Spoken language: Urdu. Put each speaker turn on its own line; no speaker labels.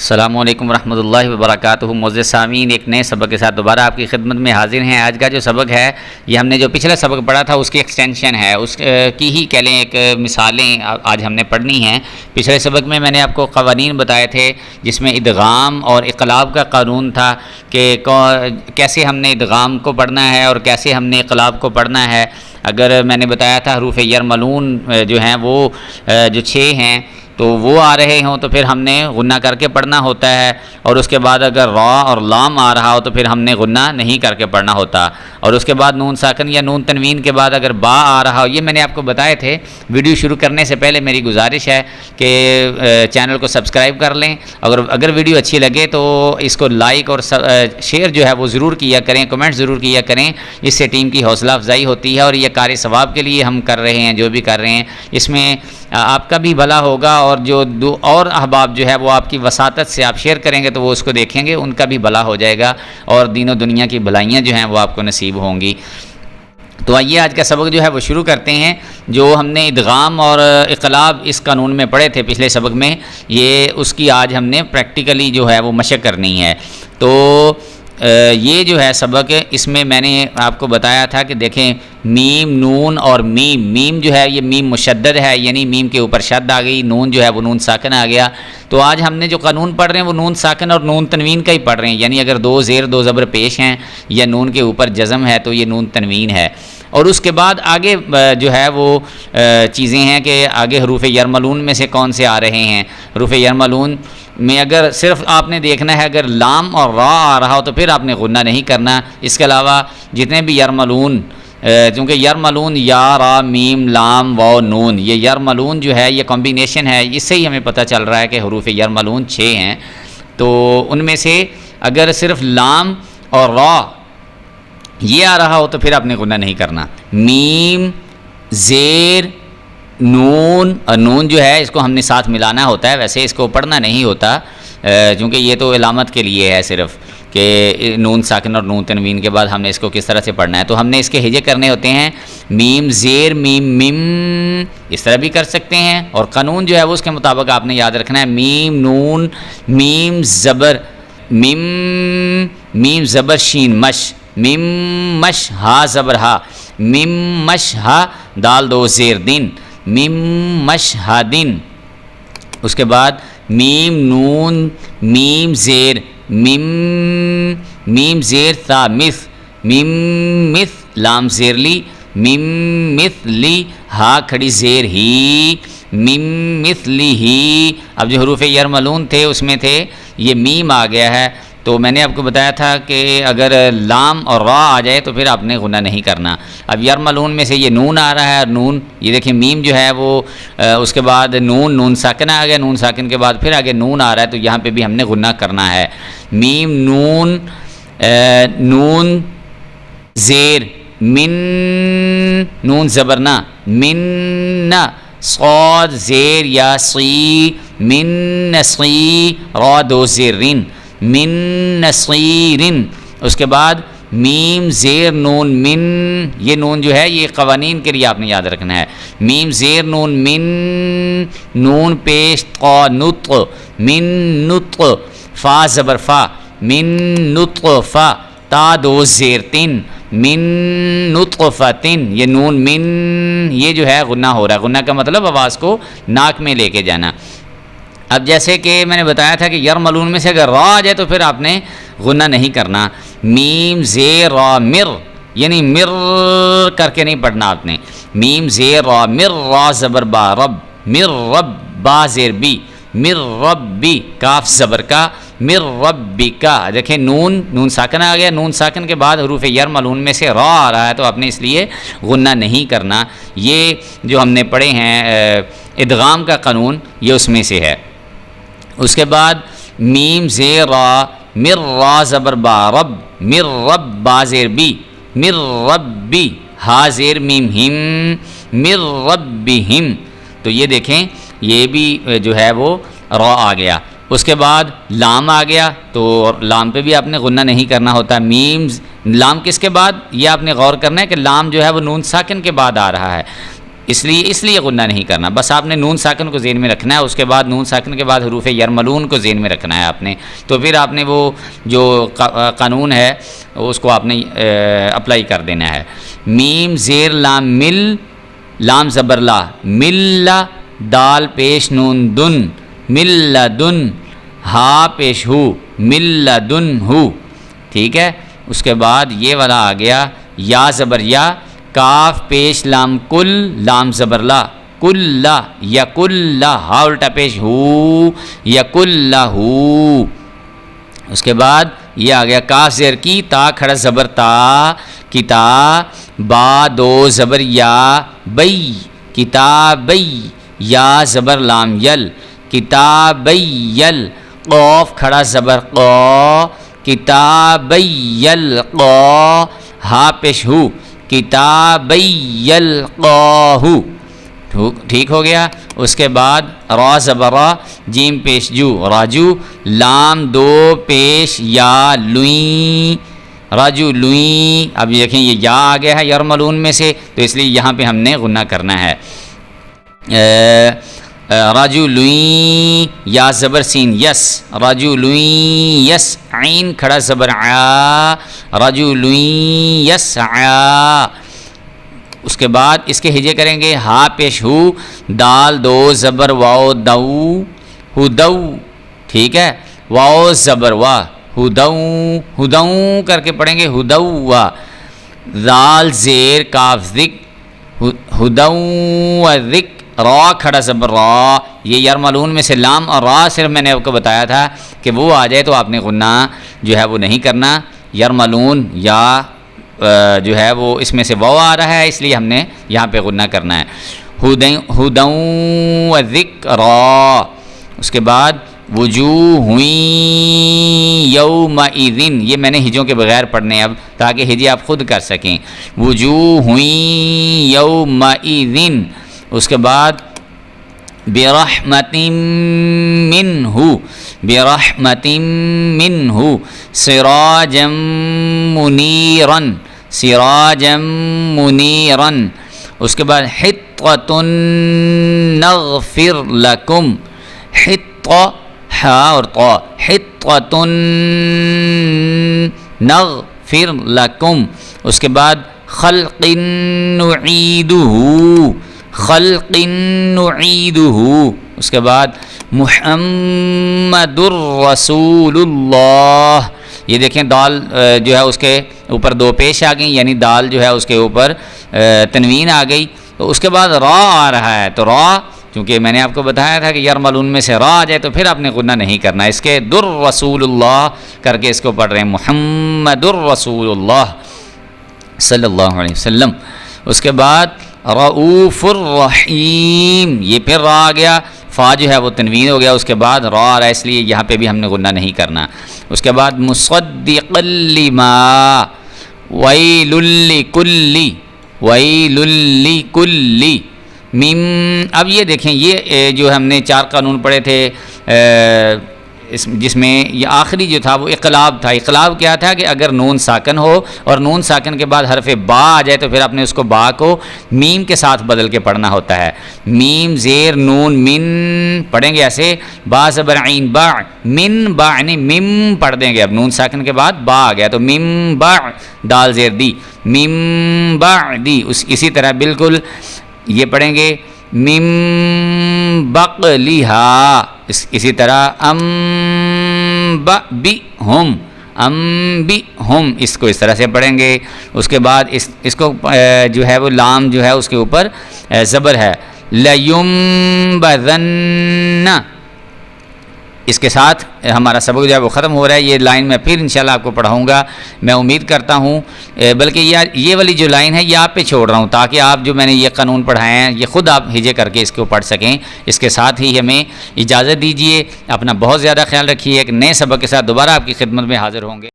السلام علیکم ورحمۃ اللہ وبرکاتہ۔ معزز سامعین، ایک نئے سبق کے ساتھ دوبارہ آپ کی خدمت میں حاضر ہیں۔ آج کا جو سبق ہے یہ ہم نے جو پچھلا سبق پڑھا تھا اس کی ایکسٹینشن ہے، اس کی ہی کہہ لیں ایک مثالیں آج ہم نے پڑھنی ہیں۔ پچھلے سبق میں نے آپ کو قوانین بتائے تھے جس میں ادغام اور اقلاب کا قانون تھا کہ کیسے ہم نے ادغام کو پڑھنا ہے اور کیسے ہم نے اقلاب کو پڑھنا ہے۔ اگر میں نے بتایا تھا حروف یرملون جو ہیں وہ جو 6 ہیں تو وہ آ رہے ہوں تو پھر ہم نے غنہ کر کے پڑھنا ہوتا ہے، اور اس کے بعد اگر را اور لام آ رہا ہو تو پھر ہم نے غنہ نہیں کر کے پڑھنا ہوتا، اور اس کے بعد نون ساکن یا نون تنوین کے بعد اگر با آ رہا ہو۔ یہ میں نے آپ کو بتائے تھے۔ ویڈیو شروع کرنے سے پہلے میری گزارش ہے کہ چینل کو سبسکرائب کر لیں، اگر ویڈیو اچھی لگے تو اس کو لائک اور شیئر جو ہے وہ ضرور کیا کریں، کمنٹ ضرور کیا کریں۔ اس سے ٹیم کی حوصلہ افزائی ہوتی ہے، اور یہ کار ثواب کے لیے ہم کر رہے ہیں جو بھی کر رہے ہیں، اس میں آپ کا بھی بھلا ہوگا، اور جو اور احباب جو ہے وہ آپ کی وساطت سے آپ شیئر کریں گے تو وہ اس کو دیکھیں گے، ان کا بھی بھلا ہو جائے گا، اور دین و دنیا کی بھلائیاں جو ہیں وہ آپ کو نصیب ہوں گی۔ تو آئیے آج کا سبق جو ہے وہ شروع کرتے ہیں۔ جو ہم نے ادغام اور اقلاب اس قانون میں پڑھے تھے پچھلے سبق میں، یہ اس کی آج ہم نے پریکٹیکلی جو ہے وہ مشق کرنی ہے۔ تو یہ جو ہے سبق، اس میں نے آپ کو بتایا تھا کہ دیکھیں میم، نون اور میم جو ہے یہ میم مشدد ہے، یعنی میم کے اوپر شد آ گئی، نون جو ہے وہ نون ساکن آ گیا۔ تو آج ہم نے جو قانون پڑھ رہے ہیں وہ نون ساکن اور نون تنوین کا ہی پڑھ رہے ہیں، یعنی اگر 2 زیر 2 زبر پیش ہیں یا نون کے اوپر جزم ہے تو یہ نون تنوین ہے۔ اور اس کے بعد آگے جو ہے وہ چیزیں ہیں کہ آگے حروف یرملون میں سے کون سے آ رہے ہیں۔ حروف یرملون میں اگر صرف آپ نے دیکھنا ہے اگر لام اور را آ رہا ہو تو پھر آپ نے غنہ نہیں کرنا۔ اس کے علاوہ جتنے بھی یرملون، چونکہ یرملون یا را میم لام واو نون، یہ یرملون جو ہے یہ کمبینیشن ہے، اس سے ہی ہمیں پتہ چل رہا ہے کہ حروف یرملون 6 ہیں۔ تو ان میں سے اگر صرف لام اور را یہ آ رہا ہو تو پھر آپ نے غنہ نہیں کرنا۔ میم، زیر، نون، اور نون جو ہے اس کو ہم نے ساتھ ملانا ہوتا ہے، ویسے اس کو پڑھنا نہیں ہوتا چونکہ یہ تو علامت کے لیے ہے صرف کہ نون ساکن اور نون تنوین کے بعد ہم نے اس کو کس طرح سے پڑھنا ہے۔ تو ہم نے اس کے ہجے کرنے ہوتے ہیں، میم زیر میم مم، اس طرح بھی کر سکتے ہیں، اور قانون جو ہے وہ اس کے مطابق آپ نے یاد رکھنا ہے۔ میم نون میم زبر میم، میم زبر شین مش، میم مش ہا زبر ہا، میم مش ہا دال 2 زیر دن، میم مش ہا دن۔ اس کے بعد میم نون میم زیر میم، میم زیر تا مث، میم مث لام زیر لی، میم مث لی ہا کھڑی زیر ہی، میم مث لی ہی۔ اب جو حروف یرملون تھے اس میں تھے یہ میم آ گیا ہے، تو میں نے آپ کو بتایا تھا کہ اگر لام اور را آ جائے تو پھر آپ نے غنہ نہیں کرنا۔ اب یرملون میں سے یہ نون آ رہا ہے، اور نون یہ دیکھیں میم جو ہے وہ اس کے بعد نون ساکن آ گیا، نون ساکن کے بعد پھر آگے نون آ رہا ہے، تو یہاں پہ بھی ہم نے غنہ کرنا ہے۔ میم نون نون زیر من، نون زبرنا من نا، صاد زیر یا سی من نسی، را 2 زیر رن من نصیرن۔ اس کے بعد میم زیر نون من، یہ نون جو ہے یہ قوانین کے لیے آپ نے یاد رکھنا ہے۔ میم زیر نون من، نون پیش قا نطق من نطق، فا زبر فا من نطق فا، تا 2 زیر تن من نطفتن، یہ نون من یہ جو ہے غنہ ہو رہا ہے۔ غنہ کا مطلب آواز کو ناک میں لے کے جانا۔ اب جیسے کہ میں نے بتایا تھا کہ یرملون میں سے اگر را آ جائے تو پھر آپ نے غنہ نہیں کرنا۔ میم زیر را مر، یعنی مر کر کے نہیں پڑھنا آپ نے۔ میم زیر را مر، را زبر با رب مر رب، با زیر بی مر رب بی، کاف زبر کا مر ربی کا۔ دیکھیں نون ساکن آ گیا، نون ساکن کے بعد حروف یرملون میں سے را آ رہا ہے تو آپ نے اس لیے غنہ نہیں کرنا۔ یہ جو ہم نے پڑھے ہیں ادغام کا قانون یہ اس میں سے ہے۔ اس کے بعد میم زیر را مر، را زبر با رب مر رب، با زیر بی مر ربی، ہا زیر میم ہم مر ربہم۔ تو یہ دیکھیں یہ بھی جو ہے وہ را آ گیا۔ اس کے بعد لام آ گیا تو لام پہ بھی آپ نے غنہ نہیں کرنا ہوتا۔ میم لام کس کے بعد، یہ آپ نے غور کرنا ہے کہ لام جو ہے وہ نون ساکن کے بعد آ رہا ہے۔ اس لیے غنہ نہیں کرنا، بس آپ نے نون ساکن کو ذہن میں رکھنا ہے، اس کے بعد نون ساکن کے بعد حروف یرملون کو ذہن میں رکھنا ہے آپ نے، تو پھر آپ نے وہ جو قانون ہے اس کو آپ نے اپلائی کر دینا ہے۔ میم زیر لام مل، لام زبر لا، مل دال پیش نون دن، مل دن، ہا پیش ہو، مل دن ہو، ٹھیک ہے۔ اس کے بعد یہ والا آ گیا یا زبر یا، کاف پیش لام کل، لام زبر لا، کل لا، یا کل لا، ہا الٹا پیش ہو، یا کل لا ہو۔ اس کے بعد یہ آ گیا کاف زیر کی، تا کھڑا زبر تا، کتا، با دو زبر یا، بئی، کتابی، یا زبر لام یل، کتابی یل، قوف کھڑا زبر قو، کتابی یل قو، ہا پیش ہو، کتابی یل قو، ٹھیک ہو گیا۔ اس کے بعد را زبر را، جیم پیش جو، راجو، لام دو پیش یا لوئیں، راجو لوئیں۔ اب دیکھیں یہ یا آ گیا ہے یرملون میں سے، تو اس لیے یہاں پہ ہم نے غنہ کرنا ہے۔ راجو لوئیں، یا زبر سین یس، راجو لوئیں یس، عین کھڑا زبر عا، راجو لوئیں یس عا۔ اس کے بعد اس کے ہجے کریں گے، ہا پیش ہو، دال دو زبر واو دو، ہدو، ٹھیک ہے، واو زبر وا، ہدو، ہدو کر کے پڑھیں گے، ہدو وا، دال زیر کاف ذک، ہدو ذک، را کھڑا زبر را، یہ یرملون میں سے لام اور را صرف میں نے آپ کو بتایا تھا کہ وہ آ جائے تو آپ نے غنہ جو ہے وہ نہیں کرنا، یرملون یا جو ہے وہ اس میں سے واو آ رہا ہے، اس لیے ہم نے یہاں پہ غنہ کرنا ہے، ہدوں و ذکرا۔ اس کے بعد وجوہ یومئذ، یہ میں نے ہجوں کے بغیر پڑھنے اب تاکہ ہجے آپ خود کر سکیں، وجوہ یومئذ۔ اس کے بعد برحمت منہ، برحمت منہ، سراجا منیرا، سراجا منیرا۔ اس کے بعد حطۃ نغفر لکم، حطہ ہا اور طا، حطۃ نغفر لکم۔ اس کے بعد خلق نعیدہ، خلق نعیدہ۔ اس کے بعد محمد الرسول اللہ، یہ دیکھیں دال جو ہے اس کے اوپر دو پیش آ گئیں، یعنی دال جو ہے اس کے اوپر تنوین آ گئی، تو اس کے بعد را آ رہا ہے، تو را چونکہ میں نے آپ کو بتایا تھا کہ یرملون میں سے را آ جائے تو پھر آپ نے غنہ نہیں کرنا، اس کے در رسول اللہ کر کے اس کو پڑھ رہے ہیں، محمد الرسول اللہ صلی اللہ علیہ وسلم۔ اس کے بعد رؤوف الرحیم، یہ پھر را آ گیا، فا جو ہے وہ تنوین ہو گیا، اس کے بعد را آ رہا ہے، اس لیے یہاں پہ بھی ہم نے غنہ نہیں کرنا۔ اس کے بعد مصدقا لما، ویل لکل، ویل لکل، اب یہ دیکھیں یہ جو ہم نے 4 قانون پڑھے تھے جس میں یہ آخری جو تھا وہ اقلاب تھا۔ اقلاب کیا تھا کہ اگر نون ساکن ہو اور نون ساکن کے بعد حرف با آ جائے تو پھر آپ نے اس کو با کو میم کے ساتھ بدل کے پڑھنا ہوتا ہے، میم زیر نون من پڑھیں گے ایسے، با زبر عین با، من با یعنی مم پڑھ دیں گے، اب نون ساکن کے بعد با آ گیا تو مم با، دال زیر دی، مم با دی، اسی طرح بالکل یہ پڑھیں گے مم بقلہا، اسی طرح ام بہم، ام بہم، اس کو اس طرح سے پڑھیں گے۔ اس کے بعد اس کو جو ہے وہ لام جو ہے اس کے اوپر زبر ہے، لیمبذن، اس کے ساتھ ہمارا سبق جو ہے وہ ختم ہو رہا ہے۔ یہ لائن میں پھر انشاءاللہ آپ کو پڑھاؤں گا، میں امید کرتا ہوں، بلکہ یہ والی جو لائن ہے یہ آپ پہ چھوڑ رہا ہوں تاکہ آپ جو میں نے یہ قانون پڑھائے ہیں یہ خود آپ ہجے کر کے اس کو پڑھ سکیں۔ اس کے ساتھ ہی ہمیں اجازت دیجیے، اپنا بہت زیادہ خیال رکھیے، ایک نئے سبق کے ساتھ دوبارہ آپ کی خدمت میں حاضر ہوں گے۔